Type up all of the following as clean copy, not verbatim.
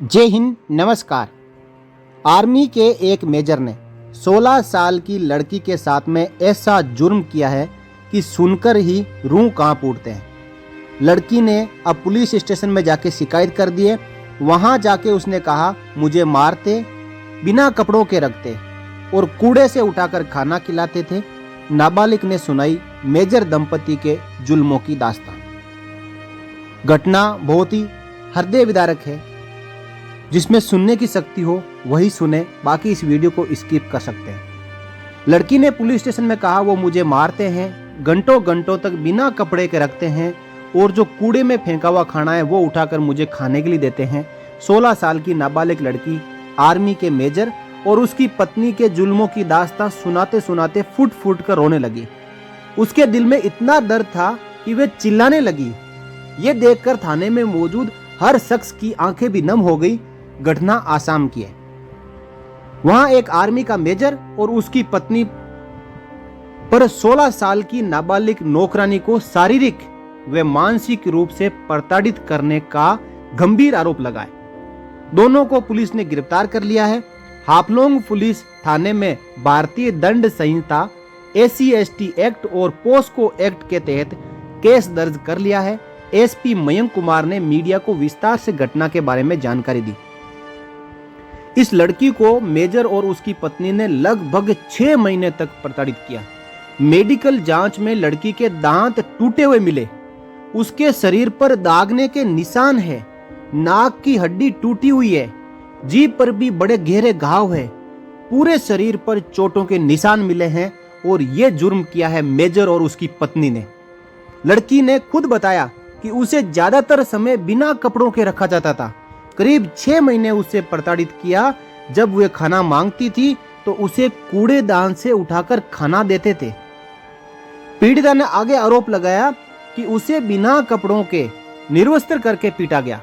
जय हिंद, नमस्कार। आर्मी के एक मेजर ने 16 साल की लड़की के साथ में ऐसा जुर्म किया है कि सुनकर ही रूह कांप उठते हैं। लड़की ने अब पुलिस स्टेशन में जाके शिकायत कर दी है। वहां जाके उसने कहा, मुझे मारते, बिना कपड़ों के रखते और कूड़े से उठाकर खाना खिलाते थे। नाबालिग ने सुनाई मेजर दंपति के जुल्मों की दास्तान। घटना बहुत ही हृदय विदारक है। जिसमें सुनने की शक्ति हो वही सुने, बाकी इस वीडियो को स्किप कर सकते हैं। लड़की ने पुलिस स्टेशन में कहा, वो मुझे मारते हैं, घंटों घंटों तक बिना कपड़े के रखते हैं और जो कूड़े में फेंका हुआ खाना है वो उठाकर मुझे खाने के लिए देते हैं। 16 साल की नाबालिग लड़की आर्मी के मेजर और उसकी पत्नी के जुल्मों की दास्तां सुनाते सुनाते फुट फुट कर रोने लगी। उसके दिल में इतना दर्द था कि वे चिल्लाने लगी। ये देखकर थाने में मौजूद हर शख्स की आंखें भी नम हो गई। घटना आसाम की है। वहां एक आर्मी का मेजर और उसकी पत्नी पर 16 साल की नाबालिग नौकरानी को शारीरिक व मानसिक रूप से प्रताड़ित करने का गंभीर आरोप लगा है। दोनों को पुलिस ने गिरफ्तार कर लिया है। हाफलोंग पुलिस थाने में भारतीय दंड संहिता SC/ST एक्ट और पोस्को एक्ट के तहत केस दर्ज कर लिया है। SP मयंक कुमार ने मीडिया को विस्तार से घटना के बारे में जानकारी दी। इस लड़की को मेजर और उसकी पत्नी ने लगभग 6 महीने तक प्रताड़ित किया। मेडिकल जांच में लड़की के दांत टूटे हुए मिले, उसके शरीर पर दागने के निशान है, नाक की हड्डी टूटी हुई है, जीभ पर भी बड़े गहरे घाव है, पूरे शरीर पर चोटों के निशान मिले हैं और यह जुर्म किया है मेजर और उसकी पत्नी ने। लड़की ने खुद बताया कि उसे ज्यादातर समय बिना कपड़ों के रखा जाता था। करीब 6 महीने उसे प्रताड़ित किया। जब वह खाना मांगती थी तो उसे कूड़ेदान से उठाकर खाना देते थे। पीड़िता ने आगे आरोप लगाया कि उसे बिना कपड़ों के निर्वस्त्र करके पीटा गया।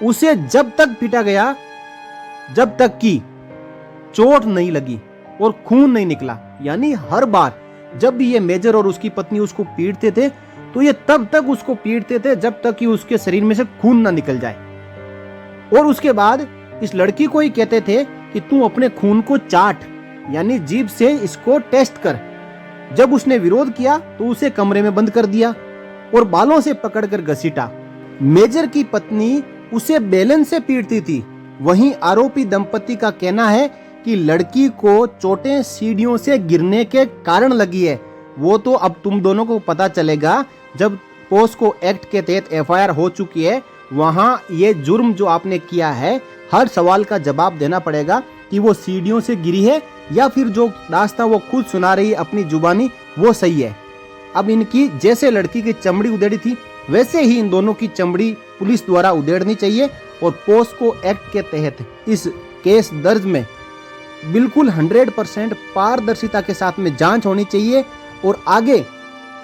उसे जब तक पीटा गया जब तक कि चोट नहीं लगी और खून नहीं निकला। यानी हर बार जब भी ये मेजर और उसकी पत्नी उसको पीटते थे तो ये तब तक उसको पीटते थे जब तक कि उसके शरीर में से खून ना निकल जाए। और उसके बाद इस लड़की को ही कहते थे कि तू अपने खून को चाट, यानी जीभ से इसको टेस्ट कर। जब उसने विरोध किया तो उसे कमरे में बंद कर दिया और बालों से पकड़कर घसीटा। मेजर की पत्नी उसे बेलन से पीटती थी। वहीं आरोपी दंपति का कहना है कि लड़की को चोटें सीढ़ियों से गिरने के कारण लगी है। वो तो अब तुम दोनों को पता चलेगा जब पोस्को एक्ट के तहत FIR हो चुकी है। वहां ये जुर्म जो आपने किया है, हर सवाल का जवाब देना पड़ेगा कि वो सीढ़ियों से गिरी है या फिर जो दास्तां वो खुद सुना रही है अपनी जुबानी, वो सही है। अब इनकी जैसे लड़की की चमड़ी उधेड़ी थी वैसे ही इन दोनों की चमड़ी पुलिस द्वारा उधेड़नी चाहिए और पोस्को एक्ट के तहत इस केस दर्ज में बिल्कुल 100% पारदर्शिता के साथ में जांच होनी चाहिए और आगे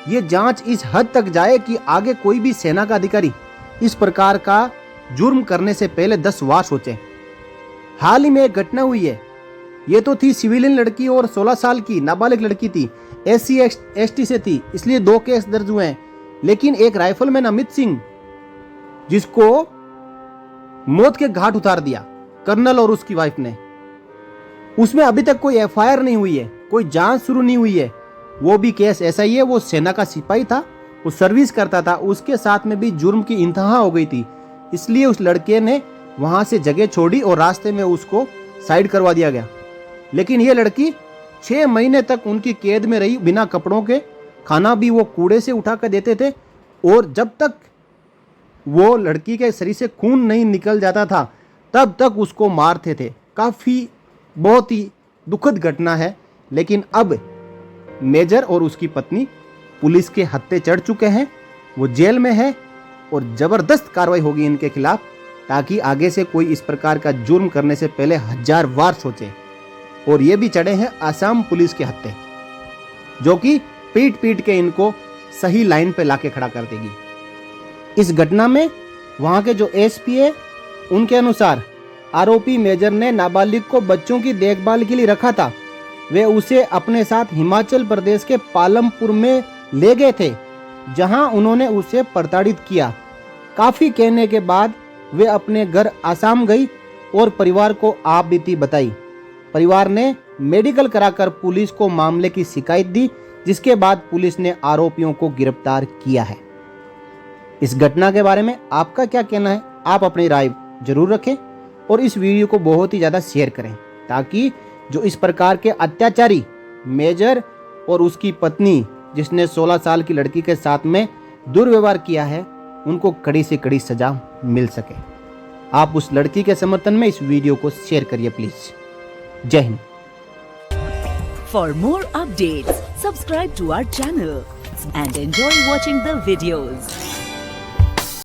ये जांच इस हद तक जाए कि आगे कोई भी सेना का अधिकारी इस प्रकार का जुर्म करने से पहले 10 बार सोचे। हाल ही में एक घटना हुई है। ये तो थी सिविलियन लड़की और 16 साल की नाबालिग लड़की थी, SC/ST से थी, इसलिए 2 केस दर्ज हुए हैं। लेकिन एक राइफलमैन अमित सिंह, जिसको मौत के घाट उतार दिया कर्नल और उसकी वाइफ ने, उसमें अभी तक कोई FIR नहीं हुई है, कोई जांच शुरू नहीं हुई है। वो भी केस ऐसा ही है। वो सेना का सिपाही था, वो सर्विस करता था, उसके साथ में भी जुर्म की इंतहा हो गई थी। इसलिए उस लड़के ने वहां से जगह छोड़ी और रास्ते में उसको साइड करवा दिया गया। लेकिन ये लड़की 6 महीने तक उनकी कैद में रही बिना कपड़ों के। खाना भी वो कूड़े से उठा कर देते थे और जब तक वो लड़की के शरीर से खून नहीं निकल जाता था तब तक उसको मारते थे। काफ़ी बहुत ही दुखद घटना है। लेकिन अब मेजर और उसकी पत्नी पुलिस के हत्थे चढ़ चुके हैं, वो जेल में है और जबरदस्त कार्रवाई होगी इनके खिलाफ, ताकि आगे से कोई इस प्रकार का जुर्म करने से पहले 1000 बार सोचे। और ये भी चढ़े हैं आसाम पुलिस के हत्थे, जो कि पीट पीट के इनको सही लाइन पे लाके खड़ा कर देगी। इस घटना में वहां के जो SP है, उनके अनुसार आरोपी मेजर ने नाबालिग को बच्चों की देखभाल के लिए रखा था। वे उसे अपने साथ हिमाचल प्रदेश के पालमपुर में ले गए थे, जहां उन्होंने उसे प्रताड़ित किया। काफी कहने के बाद वे अपने घर आसाम गई और परिवार को आप बीती बताई। परिवार ने मेडिकल कराकर पुलिस को मामले की शिकायत दी, जिसके बाद पुलिस ने आरोपियों को गिरफ्तार किया है। इस घटना के बारे में आपका क्या कहना है? आप अपनी राय जरूर रखें और इस वीडियो को बहुत ही ज़्यादा शेयर करें, ताकि जो इस प्रकार के अत्याचारी मेजर और उसकी पत्नी जिसने 16 साल की लड़की के साथ में दुर्व्यवहार किया है, उनको कड़ी से कड़ी सजा मिल सके। आप उस लड़की के समर्थन में इस वीडियो को शेयर करिए प्लीज। जय Hind. For more updates, subscribe to our channel and enjoy watching the videos.